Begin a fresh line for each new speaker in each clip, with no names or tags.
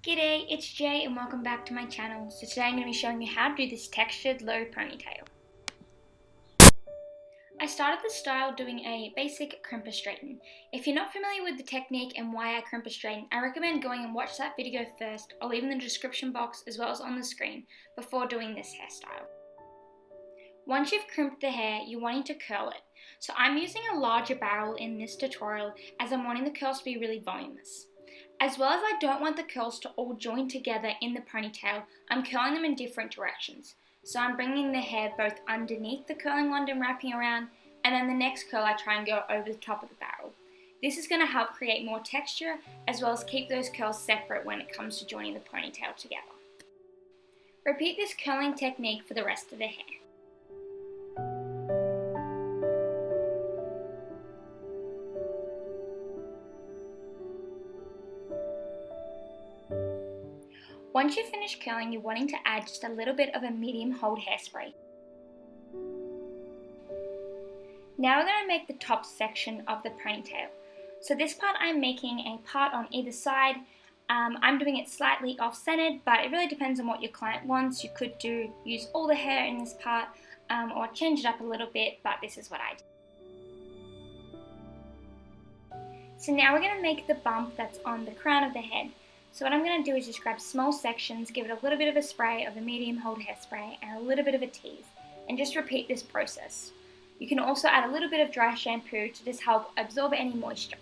G'day, it's Jay and welcome back to my channel. So today I'm going to be showing you how to do this textured low ponytail. I started the style doing a basic crimper straighten. If you're not familiar with the technique and why I crimper straighten, I recommend going and watch that video first. I'll leave in the description box as well as on the screen before doing this hairstyle. Once you've crimped the hair, you're wanting to curl it. So I'm using a larger barrel in this tutorial as I'm wanting the curls to be really voluminous. As well as I don't want the curls to all join together in the ponytail, I'm curling them in different directions. So I'm bringing the hair both underneath the curling wand and wrapping around, and then the next curl I try and go over the top of the barrel. This is going to help create more texture as well as keep those curls separate when it comes to joining the ponytail together. Repeat this curling technique for the rest of the hair. Once you finish curling, you're wanting to add just a little bit of a medium hold hairspray. Now we're going to make the top section of the ponytail. So this part I'm making a part on either side. I'm doing it slightly off-centered, but it really depends on what your client wants. You could use all the hair in this part or change it up a little bit, but this is what I did. So now we're going to make the bump that's on the crown of the head. So what I'm going to do is just grab small sections, give it a little bit of a spray of a medium hold hairspray and a little bit of a tease, and just repeat this process. You can also add a little bit of dry shampoo to just help absorb any moisture.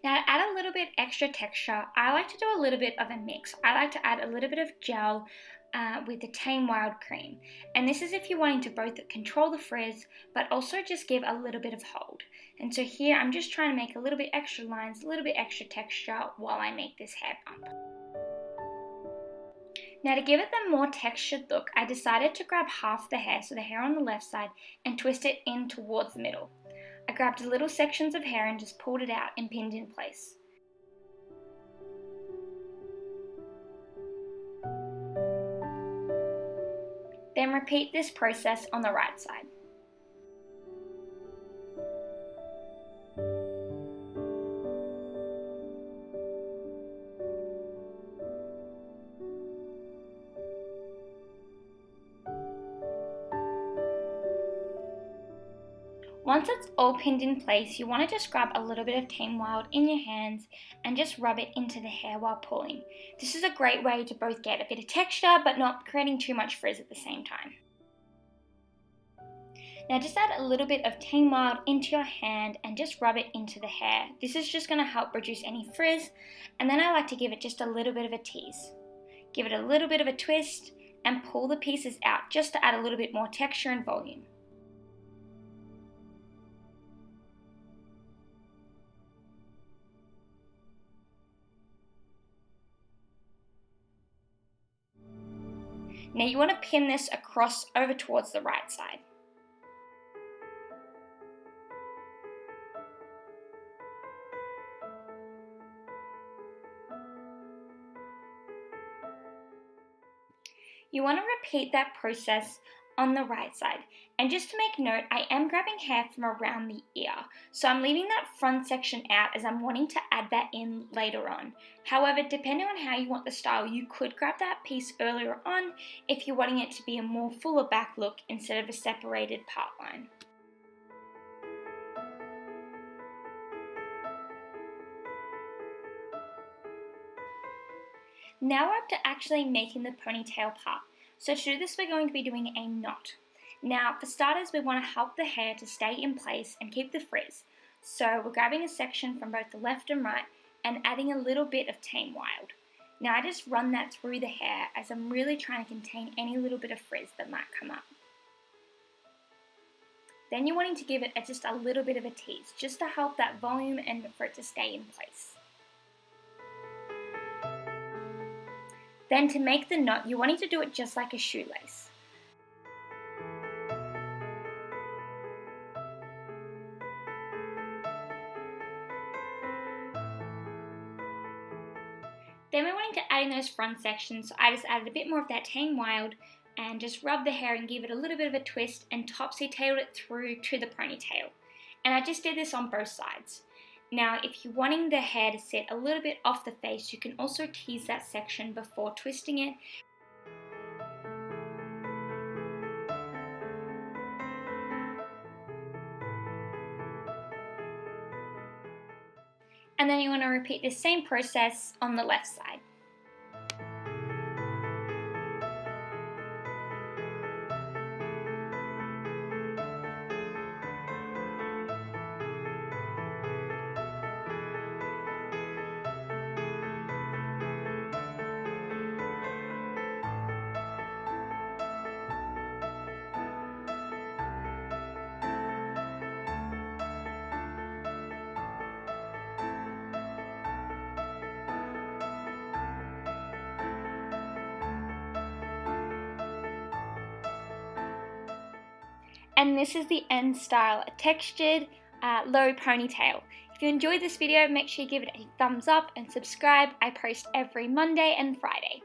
Now to add a little bit extra texture, I like to do a little bit of a mix. I like to add a little bit of gel with the Tame Wild Cream. And this is if you're wanting to both control the frizz, but also just give a little bit of hold. And so here I'm just trying to make a little bit extra lines, a little bit extra texture while I make this hair bump. Now to give it the more textured look, I decided to grab half the hair, so the hair on the left side, and twist it in towards the middle. I grabbed little sections of hair and just pulled it out and pinned in place. Then repeat this process on the right side. Once it's all pinned in place, you want to just grab a little bit of Tame Wild in your hands and just rub it into the hair while pulling. This is a great way to both get a bit of texture but not creating too much frizz at the same time. Now just add a little bit of Tame Wild into your hand and just rub it into the hair. This is just going to help reduce any frizz, and then I like to give it just a little bit of a tease. Give it a little bit of a twist and pull the pieces out just to add a little bit more texture and volume. Now you want to pin this across over towards the right side. You want to repeat that process on the right side. And just to make note, I am grabbing hair from around the ear. So I'm leaving that front section out as I'm wanting to add that in later on. However, depending on how you want the style, you could grab that piece earlier on if you're wanting it to be a more fuller back look instead of a separated part line. Now we're up to actually making the ponytail part. So to do this, we're going to be doing a knot. Now for starters, we want to help the hair to stay in place and keep the frizz. So we're grabbing a section from both the left and right and adding a little bit of Tame Wild. Now I just run that through the hair as I'm really trying to contain any little bit of frizz that might come up. Then you're wanting to give it just a little bit of a tease, just to help that volume and for it to stay in place. Then to make the knot, you're wanting to do it just like a shoelace. Then we're wanting to add in those front sections, so I just added a bit more of that Tame Wild and just rubbed the hair and gave it a little bit of a twist and topsy-tailed it through to the ponytail. And I just did this on both sides. Now, if you're wanting the hair to sit a little bit off the face, you can also tease that section before twisting it. And then you want to repeat the same process on the left side. And this is the end style, a textured low ponytail. If you enjoyed this video, make sure you give it a thumbs up and subscribe. I post every Monday and Friday.